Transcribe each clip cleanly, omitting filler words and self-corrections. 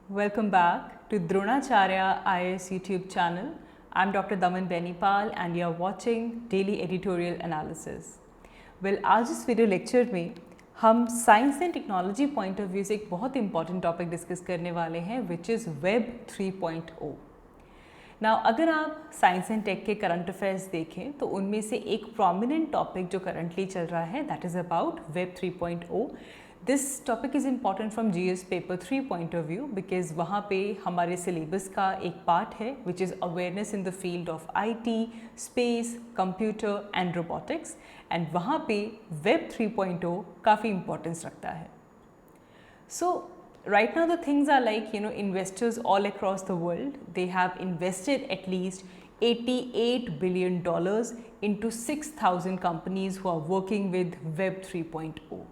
Welcome back to Dronacharya IAS YouTube channel. I'm Dr. Daman Benipal and you're watching Daily Editorial Analysis. Well, आज इस video lecture में हम science and technology point of view से एक बहुत important topic discuss करने वाले हैं विच इज़ वेब 3.0. नाउ अगर आप साइंस एंड टेक के करंट अफेयर्स देखें तो उनमें से एक प्रोमिनेंट टॉपिक जो करंटली चल रहा है that is about web 3.0. This topic is important from GS paper 3 point of view because वहाँ पे हमारे सिलेबस का एक पार्ट है which is awareness in the field of IT, space, computer and robotics and वहाँ पे वेब 3.0 काफ़ी importance रखता है. So right now the things are like, investors all across the world, they have invested at least $88 billion into 6,000 companies who are working with Web 3.0.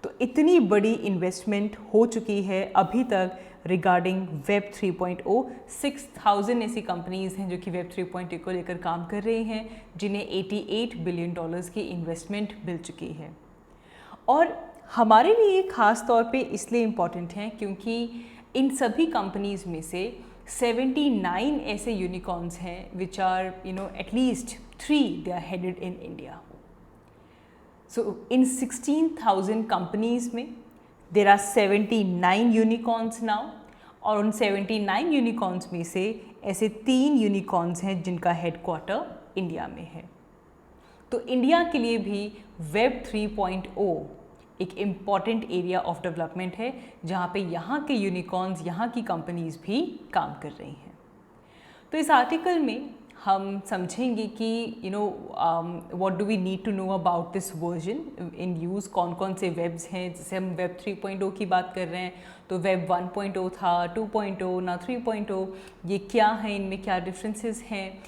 तो इतनी बड़ी investment हो चुकी है अभी तक रिगार्डिंग वेब 3.0. 6,000 ऐसी कंपनीज़ हैं जो कि वेब 3.0 को लेकर काम कर रही हैं जिन्हें $88 बिलियन की इन्वेस्टमेंट मिल चुकी है. और हमारे लिए ख़ास तौर पे इसलिए इम्पॉर्टेंट हैं क्योंकि इन सभी कंपनीज़ में से 79 ऐसे यूनिकॉर्न्स हैं which are at least 3 they are headed in India. So in 16,000 companies में there are 79 unicorns now और उन 79 unicorns में से ऐसे 3 unicorns हैं जिनका हेडक्वार्टर इंडिया में है. तो इंडिया के लिए भी वेब 3.0 एक इम्पॉर्टेंट एरिया ऑफ डेवलपमेंट है जहाँ पे यहाँ के यूनिकॉर्न्स, यहाँ की कंपनीज भी काम कर रही हैं. तो इस आर्टिकल में हम समझेंगे कि what do we need to know about this version in use. कौन कौन से वेब्स हैं. जैसे हम वेब 3.0 की बात कर रहे हैं तो वेब 1.0 था, 2.0 ना 3.0. ये क्या है, इनमें क्या डिफरेंसेस हैं,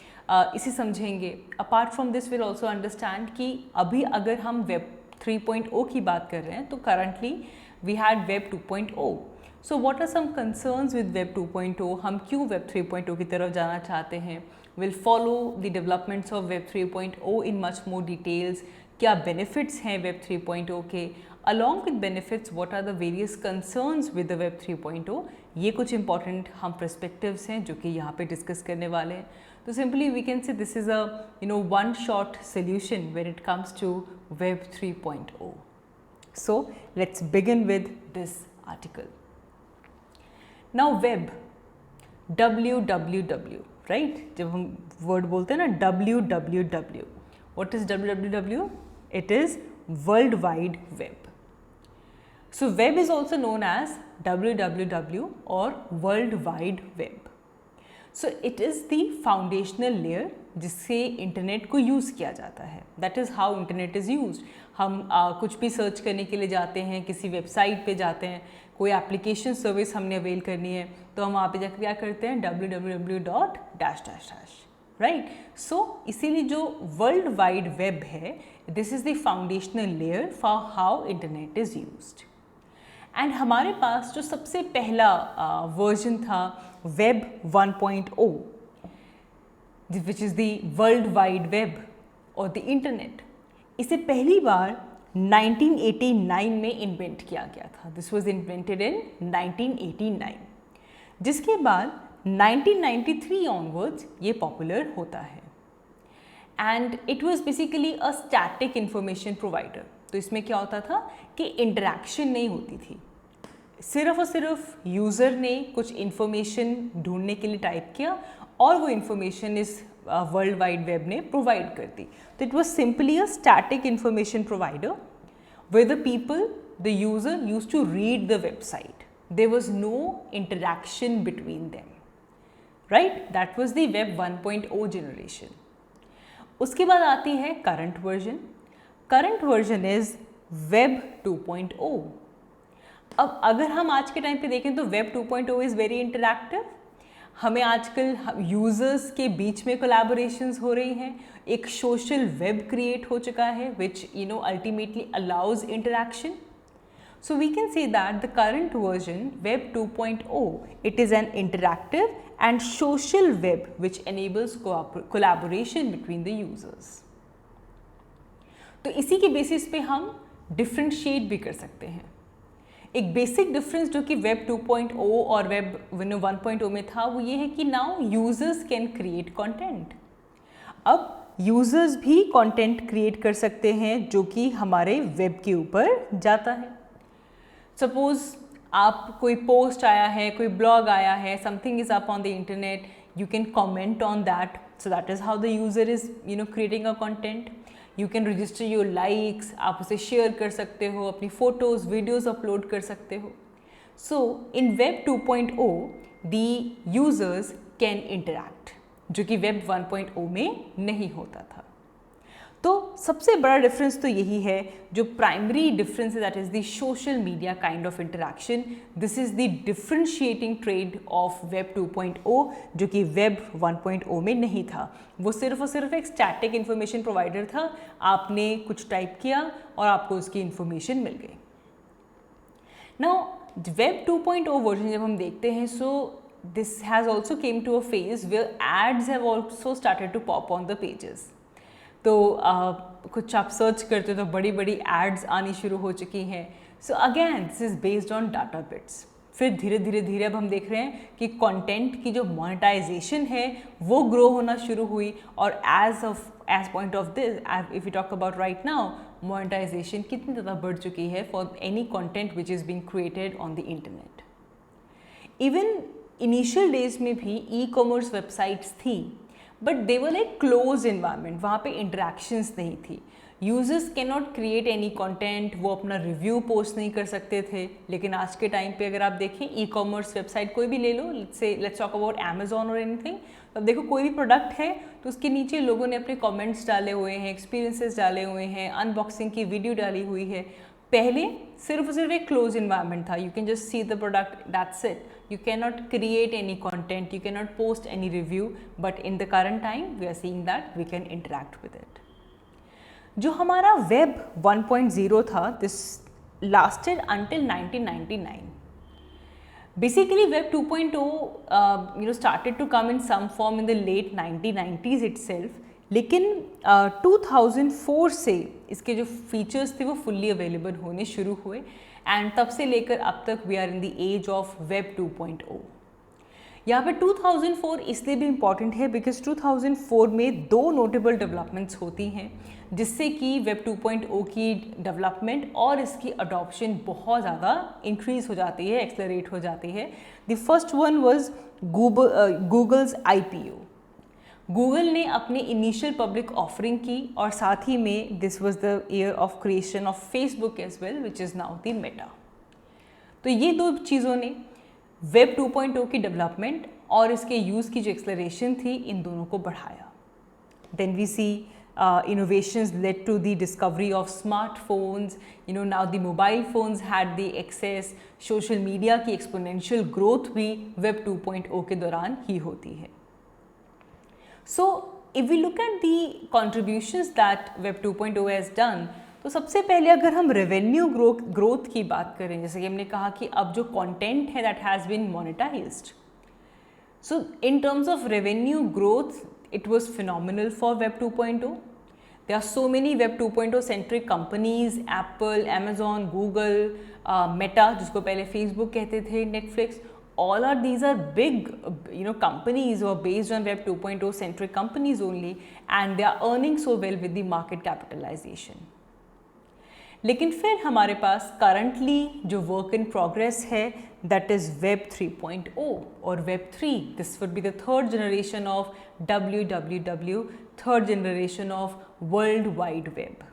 इसे समझेंगे. Apart from this will also understand कि अभी अगर हम वेब 3.0 की बात कर रहे हैं तो currently we had web 2.0. So what are some concerns with web 2.0. हम क्यों वेब 3.0 की तरफ जाना चाहते हैं. We'll follow the developments of Web 3.0 in much more details. क्या benefits हैं Web 3.0 के. Along with benefits, what are the various concerns with the Web 3.0. ये कुछ important हम perspectives हैं जो कि यहाँ पे discuss करने वाले हैं. तो simply we can say this is a one shot solution when it comes to Web 3.0. So let's begin with this article. Now web, www. Right जब हम वर्ड बोलते हैं ना www. What is www? It is world wide web. So web is also known as www और world wide web. So it is the foundational layer जिससे internet को use किया जाता है. That is how internet is used. हम कुछ भी search करने के लिए जाते हैं, किसी वेबसाइट पे जाते हैं, कोई एप्लीकेशन सर्विस हमने अवेल करनी है तो हम वहाँ पे जाकर क्या करते हैं www. राइट. सो इसीलिए जो वर्ल्ड वाइड वेब है this is the foundational layer for how internet is used. And हमारे पास जो सबसे पहला वर्जन था web 1.0 which is the world wide web और द इंटरनेट. इसे पहली बार 1989 में इन्वेंट किया गया था. दिस वॉज इन्वेंटेड इन 1989 जिसके बाद 1993 ऑनवर्ड्स ये पॉपुलर होता है. And it was basically a static information provider. तो इसमें क्या होता था कि इंटरेक्शन नहीं होती थी, सिर्फ और सिर्फ यूज़र ने कुछ इन्फॉर्मेशन ढूंढने के लिए टाइप किया और वो इन्फॉर्मेशन इस वर्ल्ड वाइड वेब ने प्रोवाइड कर दी. तो it was simply a static information provider where the people, the user used to read the website. There was no interaction between them. Right? That was the Web 1.0 generation. उसके बाद आती है current version. Current version is Web 2.0. अब अगर हम आज के time पे देखें तो Web 2.0 is very interactive. हमें आजकल यूज़र्स के बीच में कोलैबोरेशंस हो रही हैं. एक सोशल वेब क्रिएट हो चुका है which ultimately allows interaction. So we can say that the current version web 2.0 it is an interactive and social web which enables collaboration between the users. तो इसी के बेसिस पे हम डिफ्रेंशिएट भी कर सकते हैं. एक बेसिक डिफरेंस जो कि वेब 2.0 और वेब 1.0 में था वो ये है कि now users can create content. अब यूजर्स भी कंटेंट क्रिएट कर सकते हैं जो कि हमारे वेब के ऊपर जाता है। सपोज आप कोई पोस्ट आया है, कोई ब्लॉग आया है, something is up on the internet, you can comment on that, so that is how the user is creating a content. You can register your likes, आप उसे शेयर कर सकते हो, अपनी फोटोज वीडियोज अपलोड कर सकते हो। सो इन web 2.0 the users can interact, जो कि वेब 1.0 में नहीं होता था। तो सबसे बड़ा डिफरेंस तो यही है, जो प्राइमरी डिफरेंस है that is the social media kind of interaction. This is the differentiating trade off web 2.0 जो कि वेब 1.0 में नहीं था। वो सिर्फ और सिर्फ एक स्टैटिक इन्फॉर्मेशन प्रोवाइडर था, आपने कुछ टाइप किया और आपको उसकी इन्फॉर्मेशन मिल गई। नाउ वेब 2.0 वर्जन जब हम देखते हैं, so this has also came to a phase where ads have also started to pop on the pages. तो कुछ आप सर्च करते हो तो बड़ी बड़ी एड्स आनी शुरू हो चुकी हैं। So again this is based on data bits. फिर धीरे धीरे अब हम देख रहे हैं कि कंटेंट की जो मोनेटाइजेशन है वो ग्रो होना शुरू हुई, और as point of this if you talk about right now, monetization कितनी ज़्यादा बढ़ चुकी है for any content which is being created on the internet. Even initial days में भी ई कॉमर्स वेबसाइट्स थी, but they were like close environment, वहाँ पे इंटरेक्शंस नहीं थी। Users can not create any content, वो अपना रिव्यू पोस्ट नहीं कर सकते थे। लेकिन आज के टाइम पे अगर आप देखें ई कॉमर्स वेबसाइट कोई भी ले लो, लेट्स टॉक अबाउट अमेजॉन और एनीथिंग, तो अब देखो कोई भी प्रोडक्ट है तो उसके नीचे लोगों ने अपने कमेंट्स डाले हुए हैं, एक्सपीरियंसेस डाले हुए हैं, अनबॉक्सिंग की वीडियो डाली हुई है। पहले सिर्फ एक क्लोज इन्वायरमेंट था, you can just see the product, that's it. You cannot create any content, you cannot post any review, but in the current time we are seeing that we can interact with it. जो हमारा web 1.0 था, this lasted until 1999. Basically web 2.0 started to come in some form in the late 1990s itself, लेकिन 2004 से इसके जो features थे वो fully available होने शुरू हुए, एंड तब से लेकर अब तक we are in the age of web 2.0। यहाँ पे 2004 इसलिए भी इम्पॉर्टेंट है बिकॉज 2004 में दो नोटेबल डेवलपमेंट्स होती हैं जिससे कि वेब 2.0 की डेवलपमेंट और इसकी अडॉप्शन बहुत ज़्यादा इंक्रीज हो जाती है, एक्सेलरेट हो जाती है। The first one was Google's IPO। Google ने अपनी इनिशियल पब्लिक ऑफरिंग की, और साथ ही में this was the year of creation of Facebook as well, which is now the Meta. तो ये दो चीज़ों ने वेब 2.0 की डेवलपमेंट और इसके यूज़ की जो एक्सेलरेशन थी, इन दोनों को बढ़ाया। Then we see innovations led to the discovery of smartphones, now the mobile phones had the access, social media की exponential growth भी web 2.0 के दौरान ही होती है। So if we look at the contributions that web 2.0 has done, तो सबसे पहले अगर हम रेवेन्यू ग्रोथ की बात करें, जैसे कि हमने कहा कि अब जो कंटेंट है that has been monetized, so in terms of revenue growth it was phenomenal for web 2.0. There are so many web 2.0 centric companies, Apple, Amazon, Google, Meta, जिसको पहले Facebook कहते थे, Netflix, all are these are big companies who are based on web 2.0 centric companies only, and they are earning so well with the market capitalization. लेकिन फिर हमारे पास currently जो work in progress है दैट इज़ वेब 3.0 और web 3, this would be the third generation of WWW, third generation of world wide web.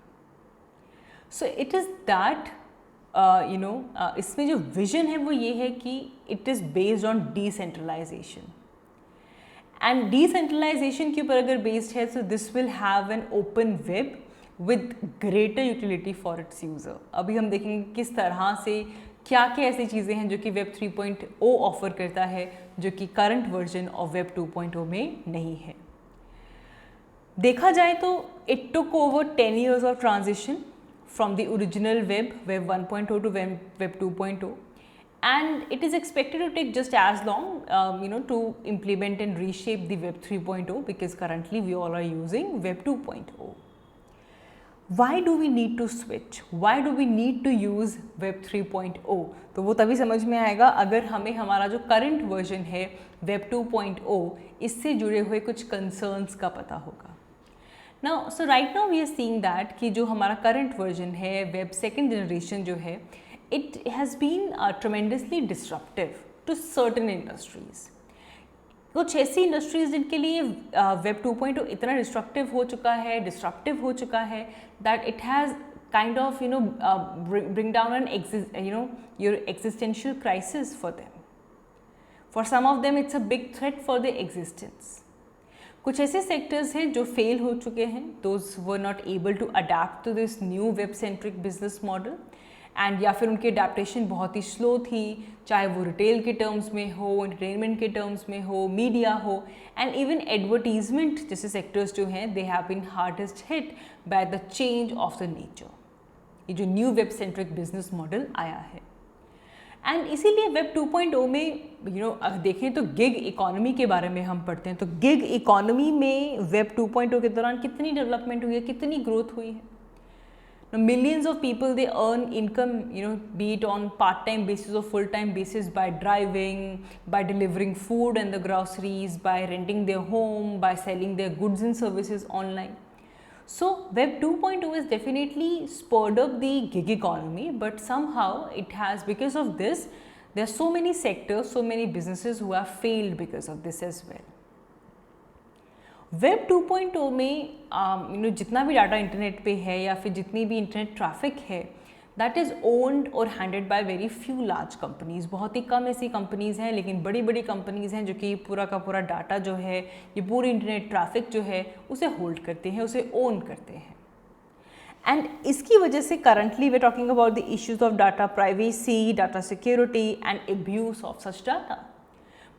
So it is that इसमें जो vision है वो ये है कि it is based on decentralization, and decentralization के ऊपर अगर बेस्ड है so this will have an open web with greater utility for its user। अभी हम देखेंगे किस तरह से क्या क्या ऐसी चीज़ें हैं जो कि वेब 3.0 ऑफर करता है जो कि करंट वर्जन ऑफ वेब 2.0 में नहीं है। देखा जाए तो it took over 10 years of transition from the original web 1.0 to web 2.0, and it is expected to take just as long to implement and reshape the web 3.0 because currently we all are using web 2.0. Why do we need to switch, why do we need to use web 3.0? तो वो तभी समझ में आएगा अगर हमें हमारा जो करंट वर्जन है वेब 2.0 इससे जुड़े हुए कुछ कंसर्न्स का पता होगा। Now so right now we are seeing that कि जो हमारा करंट वर्जन है वेब सेकेंड जनरेशन जो है, it has been tremendously disruptive to certain industries. कुछ ऐसी इंडस्ट्रीज जिनके लिए वेब 2.0 इतना डिस्ट्रप्टिव हो चुका है that it has kind of bring down an your existential crisis for them. For some of them it's a big threat for their existence. कुछ ऐसे सेक्टर्स हैं जो फेल हो चुके हैं, those were not able to adapt to this new web centric business model, and या फिर उनकी अडेप्टेशन बहुत ही स्लो थी, चाहे वो रिटेल के टर्म्स में हो, एंटरटेनमेंट के टर्म्स में हो, मीडिया हो, एंड इवन एडवर्टीजमेंट जैसे सेक्टर्स जो हैं they have been hardest hit by the change of the nature, ये जो new web centric business model आया है। एंड इसीलिए वेब 2.0 में अगर देखें तो गिग इकोनॉमी के बारे में हम पढ़ते हैं, तो गिग इकोनॉमी में वेब 2.0 के दौरान कितनी डेवलपमेंट हुई है, कितनी ग्रोथ हुई है। Now, millions of people, they earn income, be it on part-time basis or full-time basis by driving, by delivering food and the groceries, by renting their home, by selling their goods and services online. So Web 2.0 has definitely spurred up the gig economy, but somehow it has, because of this, there are so many sectors, so many businesses who have failed because of this as well. Web 2.0 में जितना भी data internet पे है या फिर जितनी भी internet traffic है दैट इज़ ओन्ड और handed by very few large companies. बहुत ही कम ऐसी कंपनीज़ हैं, लेकिन बड़ी बड़ी कंपनीज़ हैं जो कि पूरा का पूरा डाटा जो है, ये पूरी इंटरनेट ट्रैफिक जो है उसे होल्ड करते हैं, उसे ओन करते हैं। एंड इसकी वजह से currently we are talking about the issues of data privacy, data security and abuse of such data,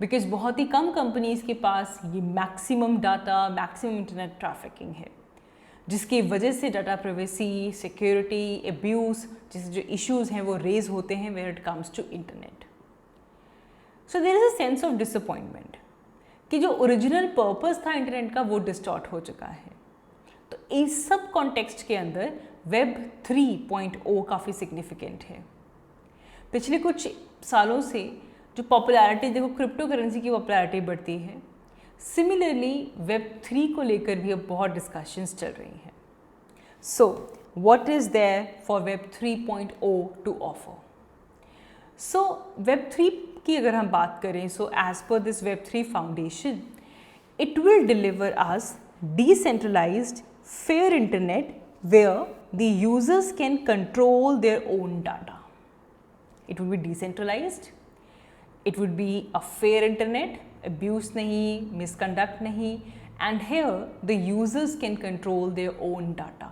because बहुत ही कम कंपनीज़ के पास ये maximum data, maximum internet trafficking है, जिसकी वजह से डाटा प्राइवेसी, सिक्योरिटी, एब्यूज़ जैसे जो इश्यूज़ हैं वो रेज होते हैं when it comes to internet. So there is a sense of disappointment कि जो ओरिजिनल पर्पस था इंटरनेट का वो डिस्टॉर्ट हो चुका है। तो इस सब कॉन्टेक्स्ट के अंदर वेब 3.0 काफ़ी सिग्निफिकेंट है। पिछले कुछ सालों से जो पॉपुलैरिटी, देखो क्रिप्टो करेंसी की पॉपुलैरिटी बढ़ती है, सिमिलरली वेब 3 को लेकर भी अब बहुत डिस्कशंस चल रही हैं। So what is there for web 3.0 to offer? So web 3 की अगर हम बात करें, so as per this web 3 foundation, it will deliver us decentralized fair internet where the users can control their own data. It will be decentralized, it would be a fair internet, abuse nahi, misconduct nahi, and here the users can control their own data.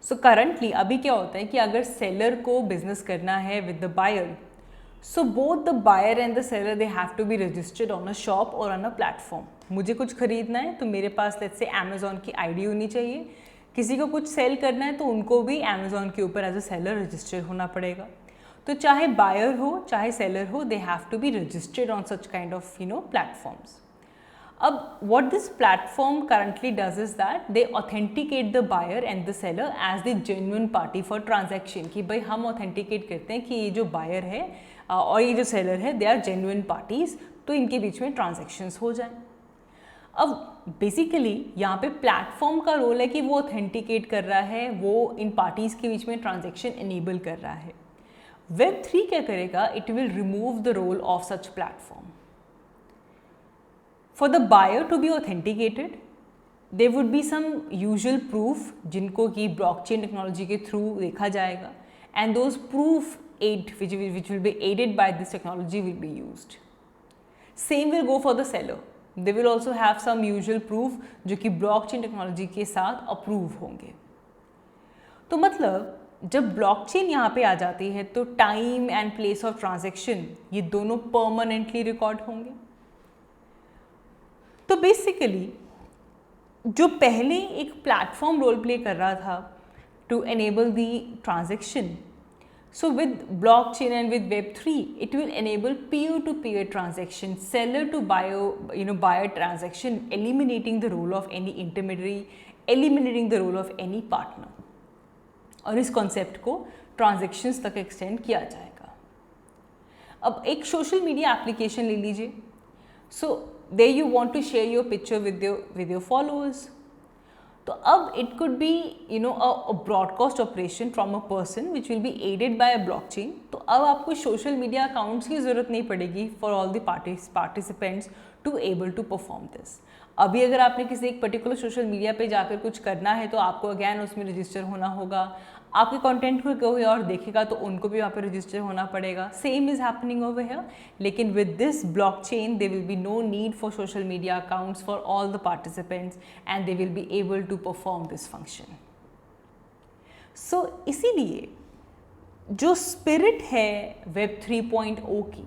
So currently अभी क्या होता है कि अगर seller को business करना है with the buyer, so both the buyer and the seller they have to be registered on a shop or on a platform. मुझे कुछ खरीदना है तो मेरे पास let's say Amazon की ID होनी चाहिए, किसी को कुछ सेल करना है तो उनको भी Amazon के ऊपर एज अ सेलर रजिस्टर होना पड़ेगा। तो चाहे बायर हो चाहे सेलर हो, they have to be registered on such kind of platforms. अब what this platform currently does is that they authenticate the buyer and the seller as the genuine party for transaction, कि भाई हम authenticate करते हैं कि ये जो buyer है और ये जो सेलर है दे आर जेन्युइन पार्टीज, तो इनके बीच में ट्रांजैक्शंस हो जाएं। अब बेसिकली यहाँ पे प्लेटफॉर्म का रोल है कि वो ऑथेंटिकेट कर रहा है, वो इन पार्टीज़ के बीच में ट्रांजैक्शन इनेबल कर रहा है। वेब 3 क्या करेगा? It will remove the role of such platform. For the buyer to be authenticated there would be some usual proof जिनको कि ब्लॉकचेन टेक्नोलॉजी के थ्रू देखा जाएगा, and those proof aid which will be aided by this technology will be used. Same will go for the seller. They will also have some usual proof जो कि blockchain technology के साथ approve होंगे। तो मतलब जब blockchain यहाँ पे आ जाती है तो time and place of transaction ये दोनों permanently record होंगे। तो basically जो पहले एक platform role play कर रहा था to enable the transaction, so with blockchain and with Web 3, it will enable peer-to-peer transaction, seller to buyer transaction, eliminating the role of any intermediary, eliminating the role of any partner, और इस concept को transactions तक extend किया जाएगा। अब एक social media application ले लीजिए। So there you want to share your picture with your followers. तो अब it could be a broadcast operation from a person which will be aided by a blockchain. तो अब आपको सोशल मीडिया अकाउंट्स की ज़रूरत नहीं पड़ेगी for all the participants to able to perform this. अभी अगर आपने किसी एक पर्टिकुलर सोशल मीडिया पे जाकर कुछ करना है तो आपको अगैन उसमें रजिस्टर होना होगा। आपके कंटेंट को कोई और देखेगा तो उनको भी वहाँ पे रजिस्टर होना पड़ेगा। Same is happening over here, लेकिन with this blockchain there will be no need for social media accounts for all the participants and they will be able to perform this function. So इसीलिए जो spirit है web 3.0 की,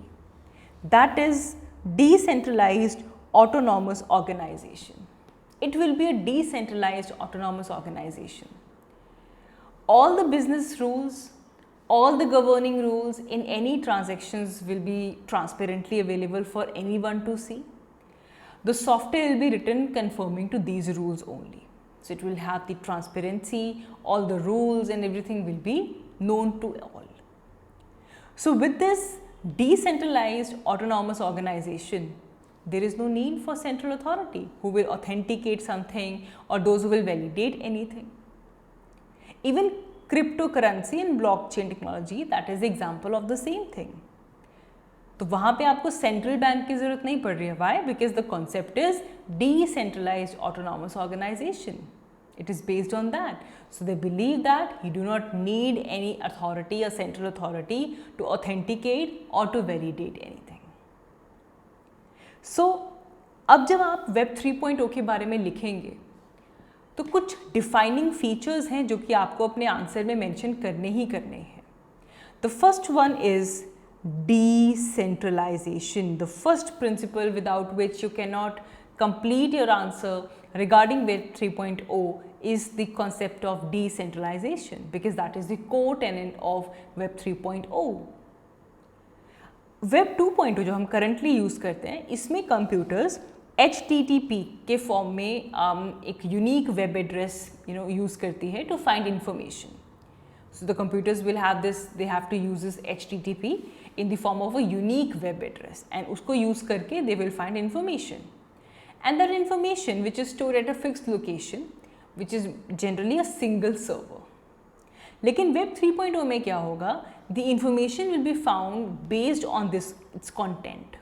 that is decentralized autonomous organization. It will be a decentralized autonomous organization. All the business rules, all the governing rules in any transactions will be transparently available for anyone to see. The software will be written conforming to these rules only. So it will have the transparency, all the rules and everything will be known to all. So with this decentralized autonomous organization, there is no need for central authority who will authenticate something or those who will validate anything. Even cryptocurrency and blockchain technology, that is the example of the same thing. तो वहाँ पे आपको central bank की ज़रूरत नहीं पड़ रही है। Why? Because the concept is decentralized autonomous organization. It is based on that. So they believe that you do not need any authority or central authority to authenticate or to validate anything. So अब जब आप web 3.0 के बारे में लिखेंगे तो कुछ defining features हैं जो कि आपको अपने आंसर में मेंशन करने ही करने हैं। The first one is decentralization. The first principle without which you cannot complete your answer regarding Web 3.0 is the concept of decentralization, because that is the core tenet of Web 3.0. Web 2.0 जो हम currently use करते हैं, इसमें computers HTTP के form में एक unique web address use करती है to find information. So the computers will have this, they have to use this HTTP in the form of a unique web address, and उसको use करके they will find information, and that information which is stored at a fixed location, which is generally a single server. लेकिन Web 3.0 में क्या होगा? The information will be found based on this its content,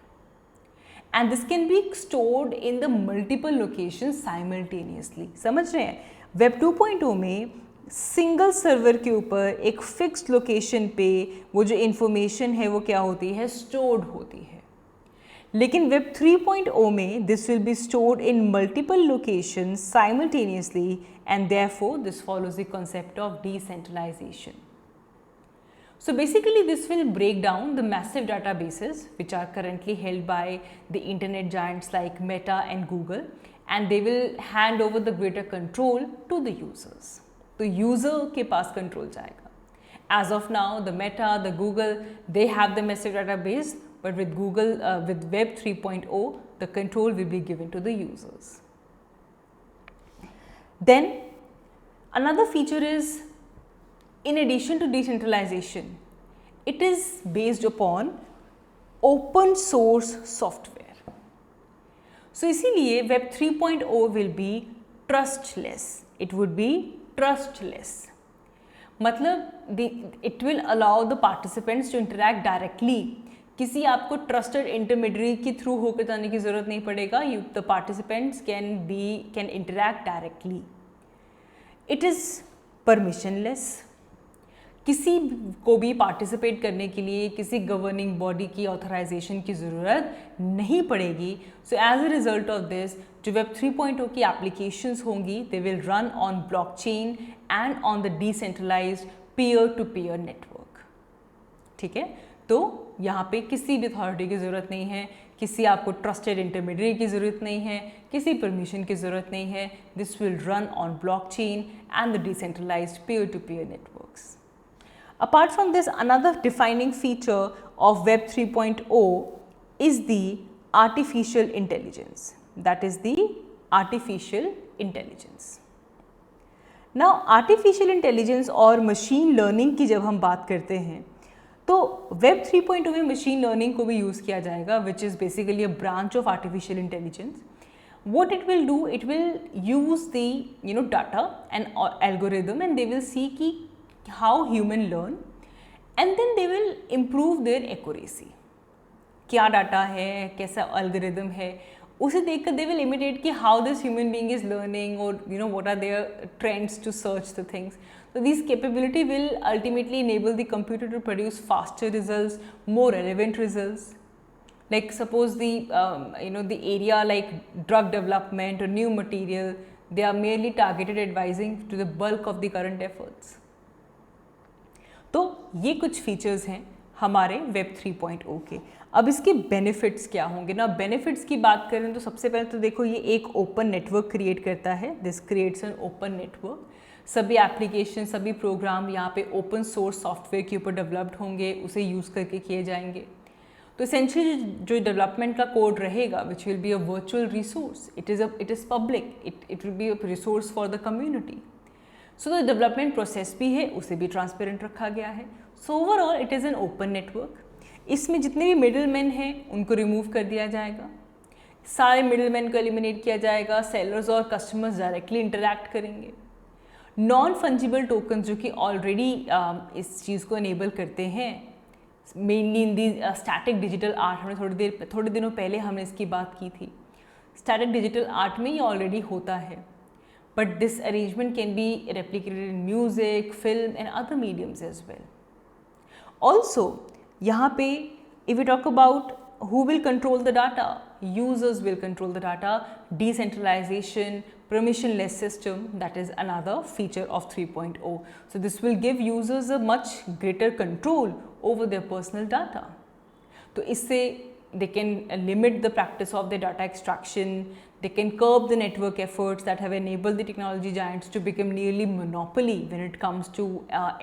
and this can be stored in the multiple locations simultaneously. समझ रहे हैं? Web 2.0 में single server के ऊपर एक फिक्स्ड लोकेशन पे वो जो इन्फॉर्मेशन है वो क्या होती है? स्टोर्ड होती है। लेकिन वेब 3.0 में this will be stored in multiple location simultaneously, and therefore this follows the concept of decentralization. So basically this will break down the massive databases which are currently held by the internet giants like Meta and Google, and they will hand over the greater control to the users. तो user के पास control जाएगा. As of now, the Meta, the Google, they have the massive database, but with Google, with Web 3.0, the control will be given to the users. Then another feature is, in addition to decentralization, it is based upon open source software. So इसीलिए Web 3.0 will be trustless. It would be trustless. मतलब it will allow the participants to interact directly. किसी आपको trusted intermediary के through होकर जाने की ज़रूरत नहीं पड़ेगा. the participants can interact directly. It is permissionless. किसी को भी पार्टिसिपेट करने के लिए किसी गवर्निंग बॉडी की ऑथराइजेशन की ज़रूरत नहीं पड़ेगी. So as a result of this, जो वेब 3.0 की एप्लीकेशंस होंगी, they will run on blockchain and on the decentralized peer to peer network. ठीक है, तो यहाँ पे किसी भी अथॉरिटी की ज़रूरत नहीं है, किसी आपको ट्रस्टेड इंटरमीडियरी की ज़रूरत नहीं है, किसी परमिशन की ज़रूरत नहीं है. This will run on blockchain and the decentralized peer to peer networks. Apart from this, another defining feature of Web 3.0 is the artificial intelligence. That is the artificial intelligence. Now artificial intelligence और machine learning की जब हम बात करते हैं तो web 3.0 में machine learning को भी यूज़ किया जाएगा, which is basically a branch of artificial intelligence. What it will do, it will use the data and algorithm, and they will see ki how human learn, and then they will improve their accuracy. क्या data है, कैसा algorithm है, उसे देखकर they will imitate कि how this human being is learning, or what are their trends to search the things. So this capability will ultimately enable the computer to produce faster results, more relevant results. Like suppose the the area like drug development or new material, they are merely targeted advising to the bulk of the current efforts. तो ये कुछ features हैं हमारे web 3.0 के. अब इसके benefits क्या होंगे ना. बेनिफिट्स की बात करें तो सबसे पहले तो देखो ये एक ओपन नेटवर्क क्रिएट करता है. This creates an open network. सभी एप्लीकेशन, सभी प्रोग्राम यहाँ पे ओपन सोर्स सॉफ्टवेयर के ऊपर डेवलप्ड होंगे, उसे यूज़ करके किए जाएंगे. तो एसेंशियली जो डेवलपमेंट का कोड रहेगा विच will be a virtual resource, it is public, it will be a resource for the community. So the development process भी है उसे भी ट्रांसपेरेंट रखा गया है. So overall it is an open network. इसमें जितने भी मिडिल मैन हैं उनको रिमूव कर दिया जाएगा. सारे मिडिल मैन को एलिमिनेट किया जाएगा. सेलर्स और कस्टमर्स डायरेक्टली इंटरैक्ट करेंगे. नॉन फंजिबल टोकन जो कि ऑलरेडी इस चीज़ को इनेबल करते हैं, mainly in the static digital art. हमने थोड़े दिनों पहले हमने इसकी बात की थी. स्टैटिक डिजिटल आर्ट में ये ऑलरेडी होता है, but this arrangement can be replicated in music, film and other mediums as well. Also यहाँ पे if you talk about who will control the data, users will control the data. Decentralization, permissionless system, that is another feature of 3.0. So this will give users a much greater control over their personal data. तो इससे they can limit the practice of the data extraction, they can curb the network efforts that have enabled the technology giants to become nearly monopoly when it comes to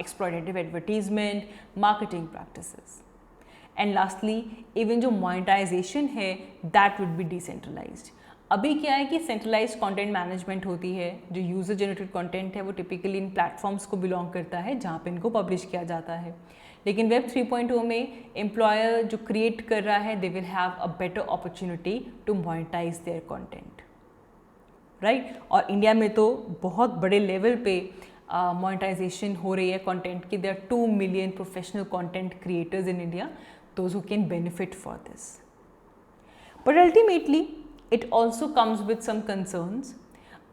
exploitative advertisement, marketing practices. And lastly even जो monetization है that would be decentralised. अभी क्या है कि centralised content management होती है. जो user generated content है वो टिपिकली इन प्लेटफॉर्म्स को बिलोंग करता है जहाँ पे इनको पब्लिश किया जाता है. लेकिन वेब 3.0 में एम्प्लॉयर जो क्रिएट कर रहा है they will have a better opportunity to monetize their content, right. और इंडिया में तो बहुत बड़े लेवल पे मोनेटाइजेशन हो रही है कंटेंट की. There are 2 million professional content creators in India, those who can benefit for this. But ultimately it also comes with some concerns.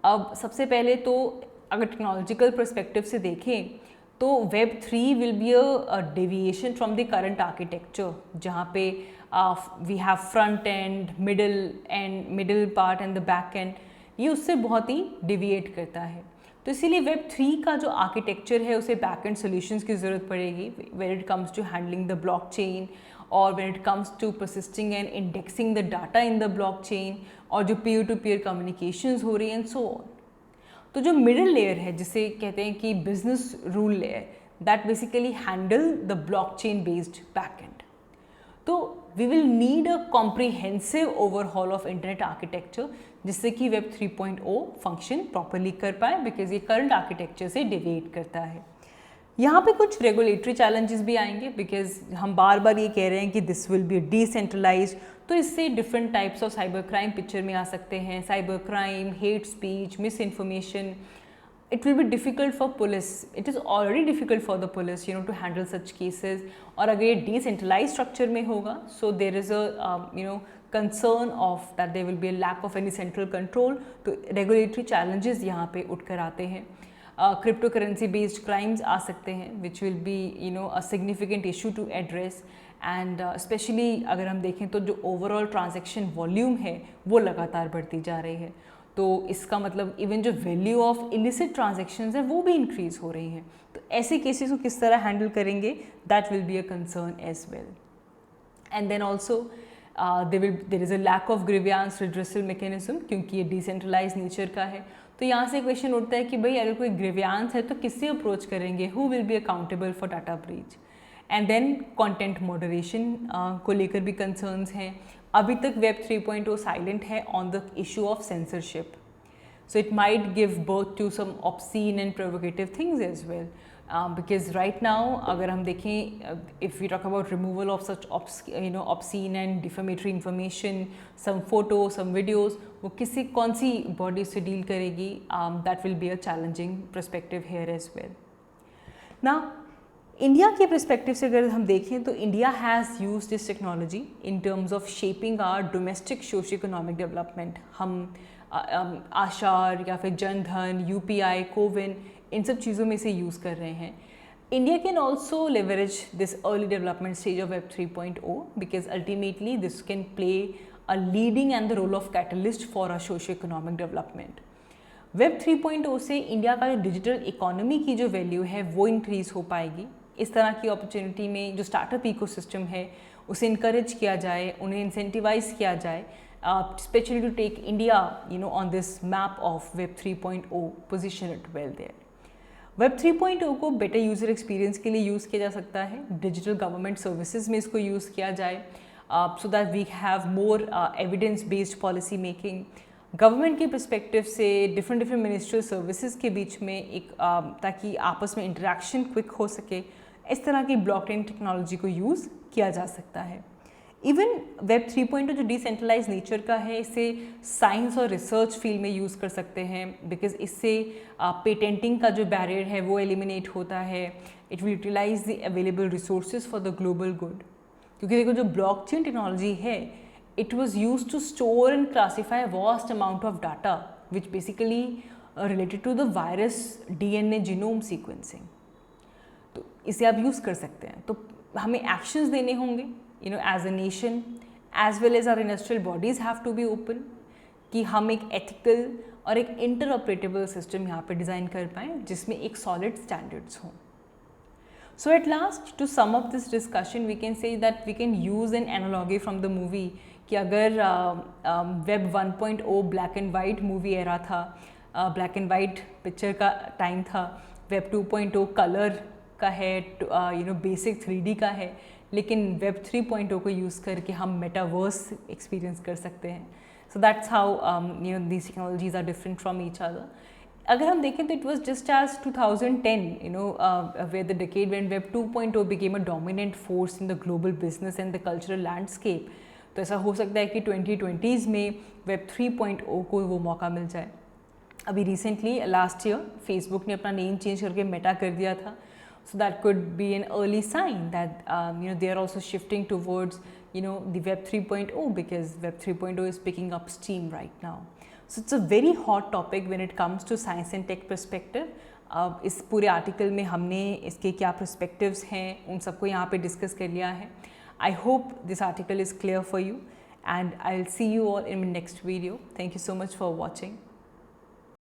अब सबसे पहले तो अगर टेक्नोलॉजिकल पर्सपेक्टिव से देखें तो web 3 will be a deviation from the current architecture, जहाँ पे we have front end, middle part and the back end. ये उससे बहुत ही डिविएट करता है. तो इसीलिए वेब 3 का जो आर्किटेक्चर है उसे बैक एंड सोल्यूशंस की ज़रूरत पड़ेगी when it comes to handling the blockchain, और when it comes to processing and indexing the data in the blockchain, और जो पीयर टू पीयर कम्युनिकेशंस हो रही हैं एंड सो ऑन. तो जो मिडिल लेयर है जिसे कहते हैं कि business rule layer, that basically handle the blockchain based back end. तो we will need a comprehensive overhaul of internet architecture जिससे कि वेब 3.0 फंक्शन प्रॉपरली कर पाए, बिकॉज ये करंट आर्किटेक्चर से डिवेट करता है. यहाँ पे कुछ रेगुलेटरी चैलेंजेस भी आएंगे, बिकॉज हम बार बार ये कह रहे हैं कि दिस विल बी डिसेंट्रलाइज्ड. तो इससे different types of cyber crime picture में आ सकते हैं. Cyber crime, hate speech, misinformation. it will be difficult for police, it is already difficult for the police to handle such cases. और अगर ये decentralized structure में होगा, so there is a concern of that there will be a lack of any central control. तो regulatory challenges यहाँ पे उठ कर आते हैं. Cryptocurrency based crimes आ सकते हैं which will be a significant issue to address. And specially अगर हम देखें तो जो ओवरऑल ट्रांजैक्शन वॉल्यूम है वो लगातार बढ़ती जा रही है. तो इसका मतलब इवन जो वैल्यू ऑफ इलिसिट ट्रांजैक्शंस है वो भी इंक्रीज हो रही हैं. तो ऐसे केसेस को किस तरह हैंडल करेंगे, that will be a concern as well. And then also there is a lack of grievance redressal mechanism, क्योंकि ये डिसेंट्रलाइज नेचर का है. तो यहाँ से क्वेश्चन उठता है कि भाई अगर कोई ग्रीवियांस है तो किससे अप्रोच करेंगे, who will be accountable for data breach. And then content moderation को लेकर भी कंसर्न्स हैं. अभी तक वेब 3.0 साइलेंट है on the issue of censorship. So it might give birth to some obscene and provocative things as well. Because right now अगर हम देखें, if we talk about removal of such obscene and defamatory information, some photos, some videos, वो किसी कौन सी body से deal करेगी, that will be a challenging perspective here as well. Now India के perspective से अगर हम देखें तो India has use this technology in terms of shaping our domestic socio economic development. हम आशार या फिर जनधन, यूपीआई, कोविन, इन सब चीज़ों में से यूज़ कर रहे हैं. India can also leverage this early development stage of web 3.0 because ultimately this can play a leading and the role of catalyst for a socio economic development. Web 3.0 से इंडिया का जो डिजिटल इकोनॉमी की जो value है वो increase हो पाएगी. इस तरह की अपॉर्चुनिटी में जो स्टार्टअप इकोसिस्टम है उसे इनकरेज किया जाए, उन्हें इंसेंटिवाइज किया जाए, specially to take India on this map of web 3.0, position it well there. Web 3.0 को बेटर यूज़र एक्सपीरियंस के लिए यूज़ किया जा सकता है. डिजिटल गवर्नमेंट सर्विसेज में इसको यूज़ किया जाए so that we have more evidence based policy making. Government के परस्पेक्टिव से डिफरेंट मिनिस्ट्रियल सर्विसेज के बीच में एक ताकि आपस में इंटरेक्शन क्विक हो सके, इस तरह की ब्लॉकचेन टेक्नोलॉजी को यूज़ किया जा सकता है. इवन वेब 3.0 जो डिसेंट्रलाइज नेचर का है, इसे साइंस और रिसर्च फील्ड में यूज़ कर सकते हैं बिकॉज इससे पेटेंटिंग का जो बैरियर है वो एलिमिनेट होता है. It will utilize the available resources for the global good. क्योंकि देखो जो ब्लॉकचेन टेक्नोलॉजी है, it was used to store and classify a vast amount of data which basically related to the virus DNA genome sequencing. तो इसे आप use कर सकते हैं. तो हमें एक्शंस देने होंगे as a nation as well as our industrial bodies have to be open कि हम एक एथिकल और एक इंटरऑपरेटेबल सिस्टम यहाँ पे डिज़ाइन कर पाएँ जिसमें एक सॉलिड स्टैंडर्ड्स हों. So at last, to sum up this discussion, we can say that we can use an analogy from the movie कि अगर web 1.0 black and white movie era था, ब्लैक एंड वाइट पिक्चर का time था, web 2.0 colour का है, basic 3D का है, लेकिन वेब 3.0 को यूज़ करके हम मेटावर्स एक्सपीरियंस कर सकते हैं. So that's how these technologies are different from each other. अगर हम देखें तो it was just as 2010 where the decade when web 2.0 became a dominant force in the global business and the cultural landscape. तो ऐसा हो सकता है कि 2020s में वेब 3.0 को वो मौका मिल जाए. अभी रिसेंटली लास्ट ईयर फेसबुक ने अपना नेम चेंज करके मेटा कर दिया था. So that could be an early sign that they are also shifting towards the web 3.0 because web 3.0 is picking up steam right now. So it's a very hot topic when it comes to science and tech perspective. इस पूरे article में हमने इसके क्या perspectives हैं उन सबको यहाँ पे डिस्कस कर लिया है. I hope this article is clear for you and I'll see you all in my next video. Thank you so much for watching.